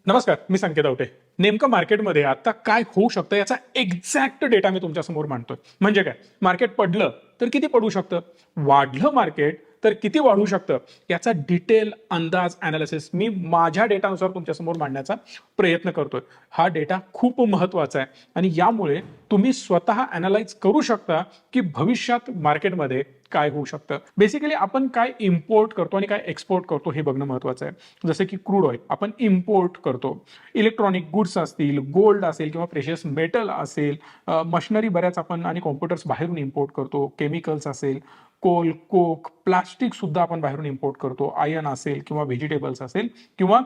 नमस्कार, मी संकेत आवटे. नेमकं मार्केटमध्ये आता काय होऊ शकतं याचा एक्झॅक्ट डेटा मी तुमच्यासमोर मांडतोय. म्हणजे काय, मार्केट पडलं तर किती पडू शकतं, वाढलं मार्केट तर किती वाढू शकतं, याचा डिटेल अंदाज अनालिसिस मी माझ्या डेटानुसार तुमच्यासमोर मांडण्याचा प्रयत्न करतोय. हा डेटा खूप महत्वाचा आहे आणि यामुळे तुम्ही स्वतः अनालाइज करू शकता की भविष्यात मार्केटमध्ये काय होऊ शकतं. बेसिकली आपण काय इम्पोर्ट करतो आणि काय एक्सपोर्ट करतो हे बघणं महत्वाचं आहे. जसं की क्रूड ऑइल आपण इम्पोर्ट करतो, इलेक्ट्रॉनिक गुड्स असतील, गोल्ड असेल किंवा प्रेशियस मेटल असेल, मशिनरी बऱ्याच आपण आणि कॉम्प्युटर्स बाहेरून इम्पोर्ट करतो, केमिकल्स असेल, कोल, कोक, प्लास्टिक सुद्धा आपण बाहेरून इम्पोर्ट करतो, आयर्न असेल किंवा व्हेजिटेबल्स असेल किंवा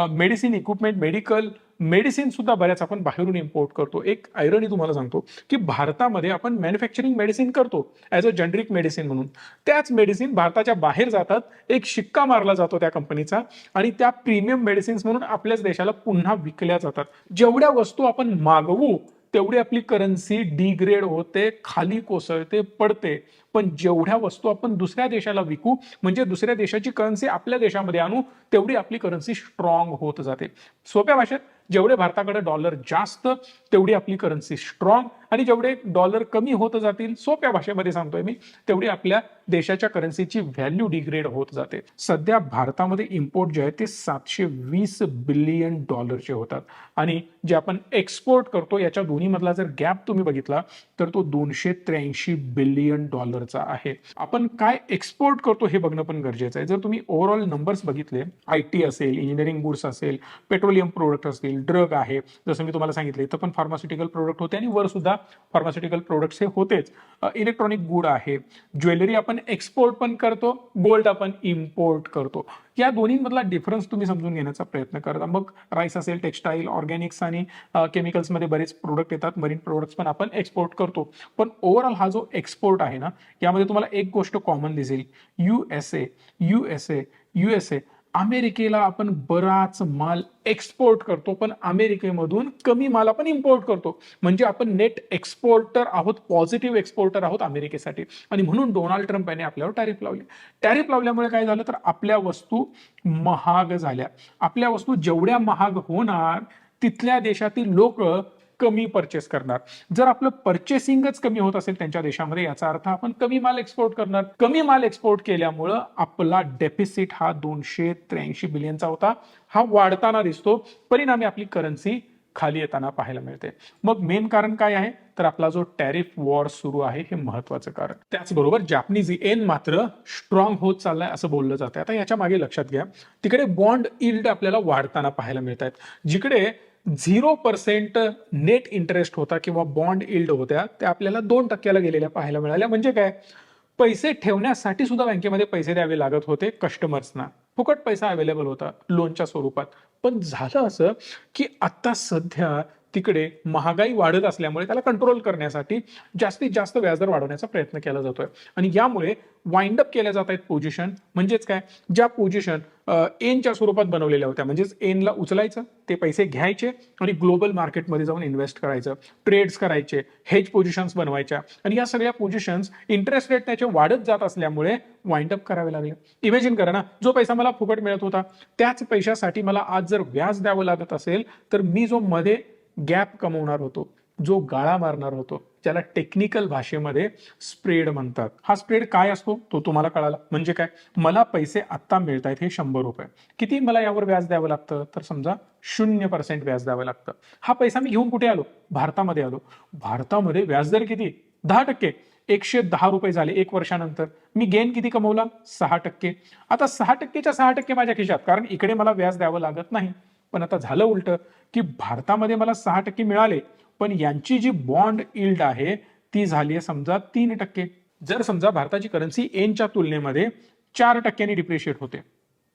मेडिसिन इक्विपमेंट, मेडिकल मेडिसिन सुद्धा बऱ्याच आपण बाहेरून इम्पोर्ट करतो. एक आयरनी तुम्हाला सांगतो की भारतामध्ये आपण मॅन्युफॅक्चरिंग मेडिसिन करतो ॲज अ जनरिक मेडिसिन म्हणून. त्याच मेडिसिन भारताच्या बाहेर जातात, एक शिक्का मारला जातो त्या कंपनीचा आणि त्या प्रीमियम मेडिसिन्स म्हणून आपल्याच देशाला पुन्हा विकल्या जातात. जेवढ्या वस्तू आपण मागवू तेवढी आपली करन्सी डिग्रेड होते, खाली कोसळते, पडते. पण जेवढ्या वस्तू आपण दुसऱ्या देशाला विकू म्हणजे दुसऱ्या देशाची करन्सी आपल्या देशामध्ये आणू तेवढी आपली करन्सी स्ट्रॉंग होत जाते. सोप्या भाषेत जेवढे भारताकडे डॉलर जास्त तेवढी आपली करन्सी स्ट्रॉंग आणि जेवढे डॉलर कमी होत जातील, सोप्या भाषेमध्ये सांगतोय मी, तेवढी आपल्या देशाच्या करन्सीची व्हॅल्यू डिग्रेड होत जाते. सध्या भारतामध्ये इम्पोर्ट जे आहे ते 720 बिलियन डॉलरचे होतात आणि जे आपण एक्सपोर्ट करतो याच्या दोन्ही मधला जर गॅप तुम्ही बघितला तर तो 283 बिलियन डॉलरचा आहे. आपण काय एक्सपोर्ट करतो हे बघणं पण गरजेचं आहे. जर तुम्ही ओव्हरऑल नंबर्स बघितले, IT असेल, इंजिनिअरिंग गुड्स असेल, पेट्रोलियम प्रोडक्ट असतील, ड्रग आहे, जसं मी तुम्हाला सांगितलं इथं पण फार्मास्युटिकल प्रोडक्ट होते आणि वर सुद्धा फार्मास्युटिकल प्रोडक्ट्स हे होतेच. इलेक्ट्रॉनिक गुड आहे, ज्वेलरी आपण एक्सपोर्ट पण करतो, गोल्ड आपण इम्पोर्ट करतो. या दोन्हीमधला डिफरन्स तुम्ही समजून घेण्याचा प्रयत्न करता. मग राईस असेल, टेक्सटाईल, ऑर्गॅनिक्स आणि केमिकल्समध्ये बरेच प्रोडक्ट येतात, मरीन प्रोडक्ट्स पण आपण एक्सपोर्ट करतो. पण ओव्हरऑल हा जो एक्सपोर्ट आहे ना, यामध्ये तुम्हाला एक गोष्ट कॉमन दिसेल, USA, USA, USA, अमेरिकेला आपण बराच माल एक्सपोर्ट करतो पण अमेरिकेमधून कमी माल आपण इम्पोर्ट करतो. म्हणजे आपण नेट एक्सपोर्टर आहोत, पॉझिटिव्ह एक्सपोर्टर आहोत अमेरिकेसाठी. आणि म्हणून डोनाल्ड ट्रम्प यांनी आपल्यावर टॅरिफ लावले. टॅरिफ लावल्यामुळे काय झालं तर आपल्या वस्तू महाग झाल्या. आपल्या वस्तू जेवढ्या महाग होणार तिथल्या देशातील लोक कमी परचेस करणार. जर आपलं परचेसिंगच कमी होत असेल त्यांच्या देशामध्ये याचा अर्थ आपण कमी माल एक्सपोर्ट करणार. कमी माल एक्सपोर्ट केल्यामुळं आपला डेफिसिट हा 283 बिलियनचा होता, हा वाढताना दिसतो. परिणामी आपली करन्सी खाली येताना पाहायला मिळते. मग मेन कारण काय आहे तर आपला जो टॅरिफ वॉर सुरू आहे हे महत्वाचं कारण. त्याचबरोबर जॅपनीज येन मात्र स्ट्रॉंग होत चाललाय असं बोललं जातं. आता याच्या मागे लक्षात घ्या, तिकडे बॉन्ड यील्ड आपल्याला वाढताना पाहायला मिळत आहेत. जिकडे 0% नेट इंटरेस्ट होता किंवा बॉन्ड यील्ड होत्या त्या आपल्याला 2% गेलेल्या पाहायला मिळाल्या. म्हणजे काय, पैसे ठेवण्यासाठी सुद्धा बँकेमध्ये पैसे द्यावे लागत होते कस्टमर्सना, फुकट पैसा अवेलेबल होता लोनच्या स्वरूपात. पण झालं असं की आता सध्या तिकडे महागाई वाढत असल्यामुळे त्याला कंट्रोल करण्यासाठी जास्तीत जास्त व्याजदर वाढवण्याचा प्रयत्न केला जातोय आणि यामुळे वाइंड अप केल्या जात आहेत पोझिशन. म्हणजेच काय, ज्या पोझिशन एनच्या स्वरूपात बनवलेल्या होत्या, म्हणजेच एनला उचलायचं, ते पैसे घ्यायचे आणि ग्लोबल मार्केटमध्ये जाऊन इन्व्हेस्ट करायचं, ट्रेड्स करायचे, हेज पोझिशन्स बनवायच्या आणि या सगळ्या पोझिशन्स इंटरेस्ट रेट त्याचे वाढत जात असल्यामुळे वाइंड अप करावे लागले. इमॅजिन करा ना, जो पैसा मला फुकट मिळत होता त्याच पैशासाठी मला आज जर व्याज द्यावं लागत असेल तर मी जो मध्ये गॅप कमवणार होतो, जो गाळा मारणार होतो, ज्याला टेक्निकल भाषेमध्ये स्प्रेड म्हणतात. हा स्प्रेड काय असतो तो तुम्हाला कळाला. म्हणजे काय, मला पैसे आत्ता मिळत आहेत हे 100 रुपये, किती मला यावर व्याज द्यावं लागतं तर समजा 0% व्याज द्यावं लागतं. हा पैसा मी घेऊन कुठे आलो, भारतामध्ये आलो. भारतामध्ये व्याजदर किती, 10%, 110 रुपये झाले. 1 वर्षानंतर मी गेन किती कमवला, 6%. आता 6%च्या 6% माझ्या खिशात, कारण इकडे मला व्याज द्यावं लागत नाही. पण आता झालं उलट की भारतामध्ये मला 6% मिळाले पण यांची जी बॉन्ड यील्ड आहे ती झाली आहे समजा 3%. जर समजा भारताची करन्सी एनच्या तुलनेमध्ये 4% डिप्रिशिएट होते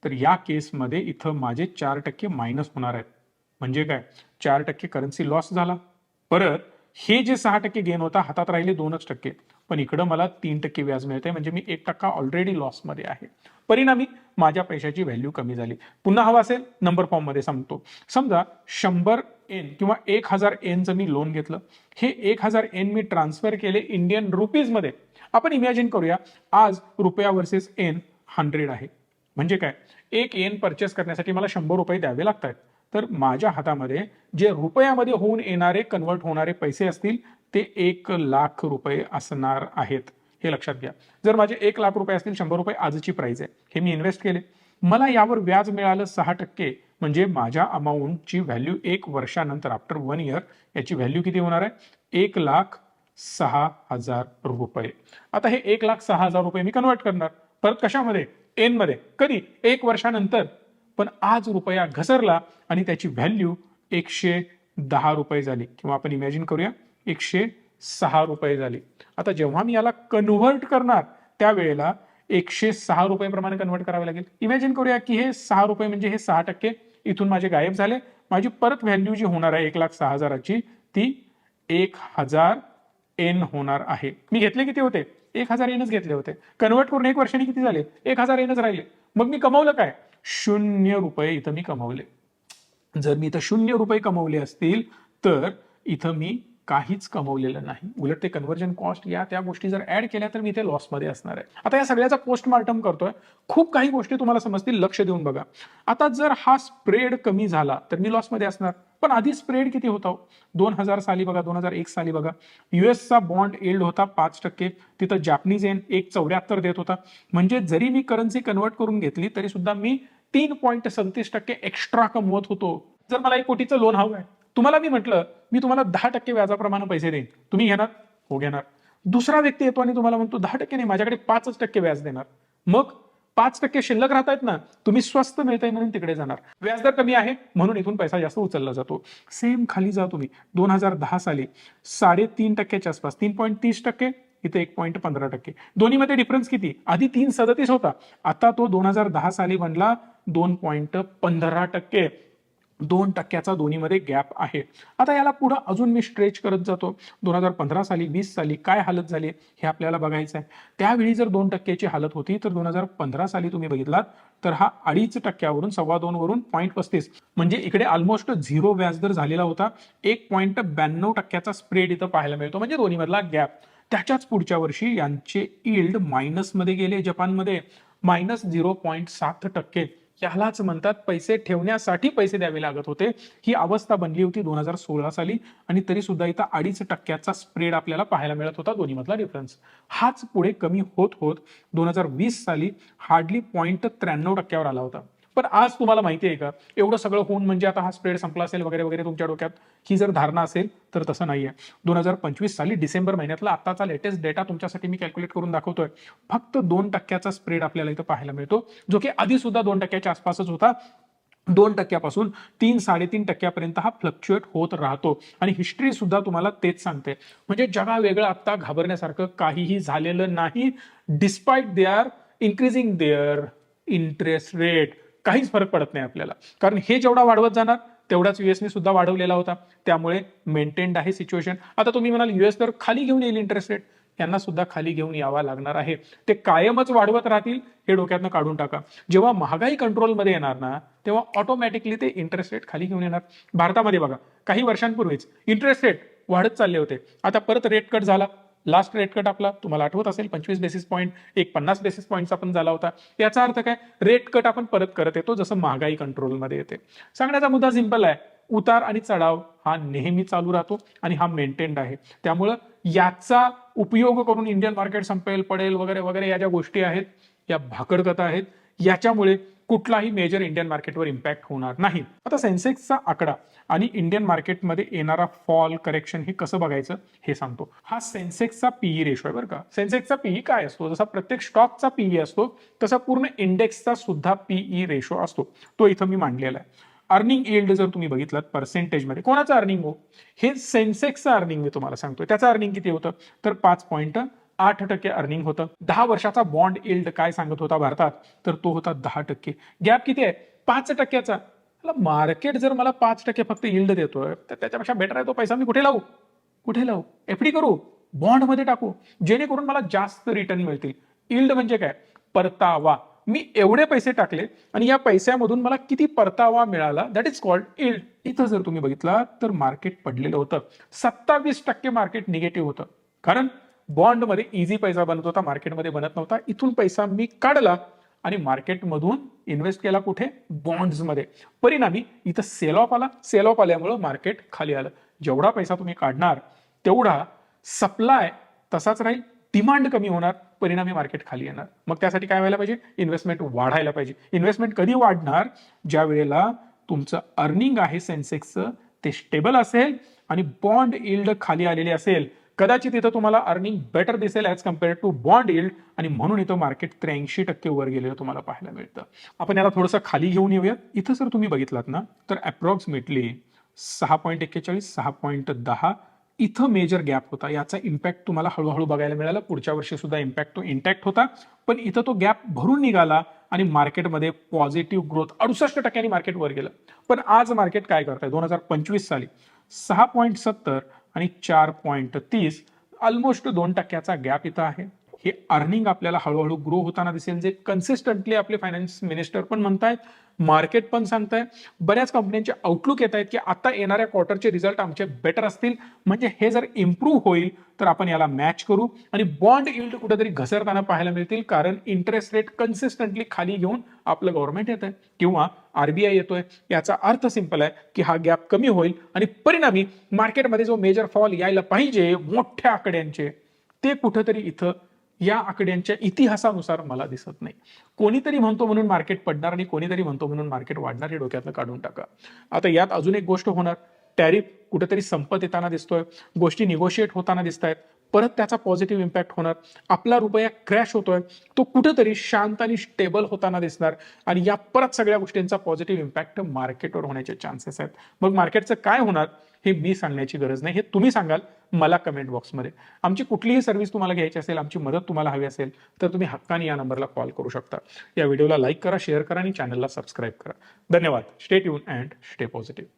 तर या केसमध्ये इथं माझे 4% मायनस होणार आहेत. म्हणजे काय, 4% करन्सी लॉस झाला. परत हे जे 6% गेन होता हातात राहिले 2%, पण इकडं मला 3% व्याज मिळते. म्हणजे मी 1% ऑलरेडी लॉसमध्ये आहे. परिणामी माझ्या पैशाची व्हॅल्यू कमी झाली. पुन्हा हवा असेल नंबर फॉर्म मध्ये सांगतो. समजा 100 एन किंवा 1000 एनचं मी लोन घेतलं. हे 1000 एन मी ट्रान्सफर केले इंडियन रुपीज मध्ये. आपण इमॅजिन करूया आज रुपया वर्सेस एन 100 आहे. म्हणजे काय, एक एन परचेस करण्यासाठी मला 100 रुपये द्यावे लागतात. तर माझ्या हातामध्ये जे रुपयामध्ये होऊन येणारे कन्वर्ट होणारे पैसे असतील ते 1,00,000 रुपये असणार आहेत. हे लक्षात घ्या. जर माझे 1,00,000 रुपये असतील, 100 रुपये आजची प्राइस आहे, हे मी इन्व्हेस्ट केले, मला यावर व्याज मिळालं 6%, म्हणजे माझ्या अमाऊंटची व्हॅल्यू 1 वर्षानंतर आफ्टर 1 इयर याची व्हॅल्यू किती होणार आहे? 1,06,000 रुपये. आता हे 1,06,000 रुपये मी कन्वर्ट करणार परत कशामध्ये? एन मध्ये. कधी? 1 वर्षानंतर. पण आज रुपया घसरला आणि त्याची व्हॅल्यू 110 रुपये झाली, किंवा आपण इमॅजिन करूया 106 रुपये झाली. आता जेव्हा मी याला कन्व्हर्ट करणार त्यावेळेला 106 रुपये प्रमाणे कन्वर्ट करावे लागेल. इमॅजिन करूया की हे 6 रुपये म्हणजे हे 6% इथून माझे गायब झाले. माझी परत व्हॅल्यू जी होणार आहे 1,06,000ची ती 1,000 एन होणार आहे. मी घेतले किती होते? 1,000 एनच घेतले होते. कन्वर्ट करून 1 वर्षाने किती झाले? 1,000 एनच राहिले. मग मी कमावलं काय? 0 रुपये इथं मी कमावले. जर मी इथं 0 रुपये कमवले असतील तर इथं मी काहीच कमवलेलं नाही. उलट ते कन्व्हर्जन कॉस्ट या त्या गोष्टी जर ऍड केल्या तर मी ते लॉसमध्ये असणार आहे. आता या सगळ्याचा पोस्टमार्टम करतोय. खूप काही गोष्टी तुम्हाला समजतील, लक्ष देऊन बघा. आता जर हा स्प्रेड कमी झाला तर मी लॉसमध्ये असणार. पण आधी स्प्रेड किती होता? 2000 साली बघा, 2001 साली बघा, युएसचा बॉन्ड यील्ड होता 5%, तिथं जॅपनीज येन 1.74 देत होता. म्हणजे जरी मी करन्सी कन्वर्ट करून घेतली तरी सुद्धा मी 3.37% एक्स्ट्रा कमवत होतो. जर मला 1 कोटीचं लोन हवं आहे, तुम्हाला मी म्हटलं मी तुम्हाला 10% व्याजाप्रमाणे पैसे देईन, तुम्ही घेणार? हो घेणार. दुसरा व्यक्ती येतो आणि तुम्हाला म्हणतो 10% नाही, माझ्याकडे 5% व्याज देणार. मग 5% शिल्लक राहतायत ना, तुम्ही स्वस्त मिळतंय म्हणून तिकडे जाणार. व्याजदर कमी आहे म्हणून इथून पैसा जास्त उचलला जातो. सेम खाली जा तुम्ही, 2010 साली 3.5%च्या आसपास, 3.30%, इथे 1.15%. दोन्हीमध्ये डिफरन्स किती? आधी 3.37 होता, आता तो 2010 साली बनला 2.15%. 2%चा दोन्हीमध्ये गॅप आहे. आता याला पुढे अजून मी स्ट्रेच करत जातो. 2015 साली, 20 साली काय हालत झाली हे आपल्याला बघायचं आहे. त्यावेळी जर 2%ची हालत होती तर 2015 साली तुम्ही बघितलात तर हा 2.5%वरून 2.25 वरून 0.35, म्हणजे इकडे ऑलमोस्ट 0 व्याजदर झालेला होता. 1.92%चा स्प्रेड इथं पाहायला मिळतो, म्हणजे दोन्हीमधला गॅप. त्याच्याच पुढच्या वर्षी यांचे यील्ड मायनसमध्ये गेले. जपानमध्ये -0.7%. यालाच म्हणतात पैसे ठेवण्यासाठी पैसे द्यावे लागत होते. ही अवस्था बनली होती 2016 साली, आणि तरी सुद्धा इथं 2.5%चा स्प्रेड आपल्याला पाहायला मिळत होता दोन्हीमधला डिफरन्स. हाच पुढे कमी होत होत 2020 साली हार्डली 0.93%वर आला होता. पण आज तुम्हाला माहिती आहे का, एवढं सगळं होऊन म्हणजे आता हा स्प्रेड संपला असेल वगैरे वगैरे तुमच्या डोक्यात ही जर धारणा असेल तर तसं नाहीये. 2025 साली डिसेंबर महिन्यातला आताचा लेटेस्ट डेटा तुमच्यासाठी मी कॅल्क्युलेट करून दाखवतोय. फक्त 2%चा स्प्रेड आपल्याला इथं पाहायला मिळतो, जो की आधी सुद्धा 2%च्या आसपासच होता. 2%पासून 3-3.5%पर्यंत हा फ्लक्च्युएट होत राहतो. आणि हिस्ट्री सुद्धा तुम्हाला तेच सांगते. म्हणजे जगा वेगळं आता घाबरण्यासारखं काहीही झालेलं नाही. Despite they are increasing their interest rate, काहीच फरक पडत नाही आपल्याला, कारण हे जेवढा वाढवत जाणार तेवढाच युएसने सुद्धा वाढवलेला होता. त्यामुळे मेंटेन्ड आहे सिच्युएशन. आता तुम्ही म्हणाल युएस तर खाली घेऊन येईल इंटरेस्ट रेट, यांना सुद्धा खाली घेऊन यावा लागणार आहे. ते कायमच वाढवत राहतील हे डोक्यातनं काढून टाका. जेव्हा महागाई कंट्रोलमध्ये येणार ना तेव्हा ऑटोमॅटिकली ते इंटरेस्ट रेट खाली घेऊन येणार. भारतामध्ये बघा, काही वर्षांपूर्वीच इंटरेस्ट रेट वाढत चालले होते. आता परत रेट कट झाला. लास्ट रेट कट आपला तुम्हाला आठवत असेल 25 बेसिस पॉईंट, 50 बेसिस पॉईंटचा पण झाला होता. याचा अर्थ काय? रेट कट आपण परत करत येतो जसं महागाई कंट्रोलमध्ये येते. सांगण्याचा मुद्दा सिंपल आहे, उतार आणि चढाव हा नेहमी चालू राहतो आणि हा मेंटेन्ड आहे. त्यामुळं याचा उपयोग करून इंडियन मार्केट संपेल, पडेल वगैरे वगैरे या ज्या गोष्टी आहेत या भाकडकथा आहेत. याच्यामुळे कुठलाही मेजर इंडियन मार्केटवर इम्पॅक्ट होणार नाही. आता सेन्सेक्सचा आकडा आणि इंडियन मार्केटमध्ये येणारा फॉल, करेक्शन हे कसं बघायचं हे सांगतो. हा सेन्सेक्सचा पीई रेशो आहे बरं का. सेन्सेक्सचा पीई काय असतो? जसा प्रत्येक स्टॉकचा पीई असतो तसा पूर्ण इंडेक्सचा सुद्धा पीई रेशो असतो. तो इथं मी मांडलेला आहे. अर्निंग यील्ड जर तुम्ही बघितलं पर्सेंटेजमध्ये, कोणाचं अर्निंग हो? हे सेन्सेक्सचं अर्निंग मी तुम्हाला सांगतोय. त्याचं अर्निंग किती होतं तर 5.8% अर्निंग होतं. 10 वर्षाचा बॉन्ड यील्ड काय सांगत होता भारतात तर तो होता 10%. गॅप किती आहे? 5%चा. मार्केट जर मला 5% फक्त यील्ड देतोय तर त्याच्यापेक्षा बेटर आहे तो पैसा मी कुठे लावू? कुठे लावू? एफडी करू? बॉन्डमध्ये टाकू, जेणेकरून मला जास्त रिटर्न मिळतील. यील्ड म्हणजे काय? परतावा. मी एवढे पैसे टाकले आणि या पैशामधून मला किती परतावा मिळाला, दॅट इज कॉल्ड यील्ड. इथं जर तुम्ही बघितला तर मार्केट पडलेलं होतं. 27% मार्केट निगेटिव्ह होतं, कारण बॉन्डमध्ये इझी पैसा बनत होता, मार्केटमध्ये बनत नव्हता. इथून पैसा मी काढला आणि मार्केटमधून इन्व्हेस्ट केला कुठे? बॉन्ड्समध्ये. परिणामी इथं सेल ऑफ आला, सेल ऑफ आल्यामुळं मार्केट खाली आलं. जेवढा पैसा तुम्ही काढणार तेवढा सप्लाय तसाच राहील, डिमांड कमी होणार, परिणामी मार्केट खाली येणार. मग त्यासाठी काय व्हायला पाहिजे? इन्व्हेस्टमेंट वाढायला पाहिजे. इन्व्हेस्टमेंट कधी वाढणार? ज्या वेळेला तुमचं अर्निंग आहे सेन्सेक्सचं ते स्टेबल असेल आणि बॉन्ड यील्ड खाली आलेली असेल. कदाचित इथं तुम्हाला अर्निंग बेटर दिसेल as compare to bond yield, आणि म्हणून इथं मार्केट 83% वर गेलेलं तुम्हाला पाहायला मिळतं. आपण याला थोडंसं खाली घेऊन येऊयात. इथं जर तुम्ही बघितलात ना तर अप्रॉक्सिमेटली 6.41, 6.10 इथं मेजर गॅप होता. याचा इम्पॅक्ट तुम्हाला हळूहळू बघायला मिळाला. पुढच्या वर्षी सुद्धा इम्पॅक्ट तो इंटॅक्ट होता, पण इथं तो गॅप भरून निघाला आणि मार्केटमध्ये पॉझिटिव्ह ग्रोथ 68% मार्केट वर गेलं. पण आज मार्केट काय करतंय? 2025 साली 6.70 आणि 4.30 ऑलमोस्ट 2% गॅप इथं आहे. हे अर्निंग आपल्याला हळूहळू ग्रो होताना दिसेल, जे कन्सिस्टंटली आपले फायनान्स मिनिस्टर पण म्हणतायत, मार्केट पण सांगताय. बऱ्याच कंपन्यांचे आउटलुक येत आहेत की आता येणाऱ्या क्वार्टरचे रिझल्ट आमचे बेटर असतील. म्हणजे हे जर इम्प्रूव्ह होईल तर आपण याला मॅच करू आणि बॉन्ड यील्ड कुठेतरी घसरताना पाहायला मिळतील, कारण इंटरेस्ट रेट कन्सिस्टंटली खाली घेऊन आपलं गव्हर्नमेंट येत आहे किंवा आरबीआय येतोय. याचा अर्थ सिंपल आहे की हा गॅप कमी होईल आणि परिणामी मार्केटमध्ये जो मेजर फॉल यायला पाहिजे मोठ्या आकड्यांचे, ते कुठेतरी इथं या आकड्यांच्या इतिहासानुसार मला दिसत नाही. कोणीतरी म्हणतो म्हणून मार्केट पडणार आणि कोणीतरी म्हणतो म्हणून मार्केट वाढणार, हे डोक्यातलं काढून टाका. आता यात अजून एक गोष्ट होणार, टॅरिफ कुठेतरी संपत येताना दिसतोय, गोष्टी निगोशिएट होताना दिसत आहेत, परत त्याचा पॉझिटिव्ह इम्पॅक्ट होणार. आपला रुपया क्रॅश होतोय, तो कुठेतरी शांत आणि स्टेबल होताना दिसणार आणि या परत सगळ्या गोष्टींचा पॉझिटिव्ह इम्पॅक्ट मार्केटवर होण्याचे चान्सेस आहेत. मग मार्केटचं काय होणार हे मी सांगण्याची गरज नाही, हे तुम्ही सांगाल मला कमेंट बॉक्समध्ये. आमची कुठलीही सर्व्हिस तुम्हाला घ्यायची असेल, आमची मदत तुम्हाला हवी असेल तर तुम्ही हक्काने या नंबरला कॉल करू शकता. या व्हिडिओला लाईक करा, शेअर करा आणि चॅनलला सबस्क्राईब करा. धन्यवाद. Stay tune and stay positive.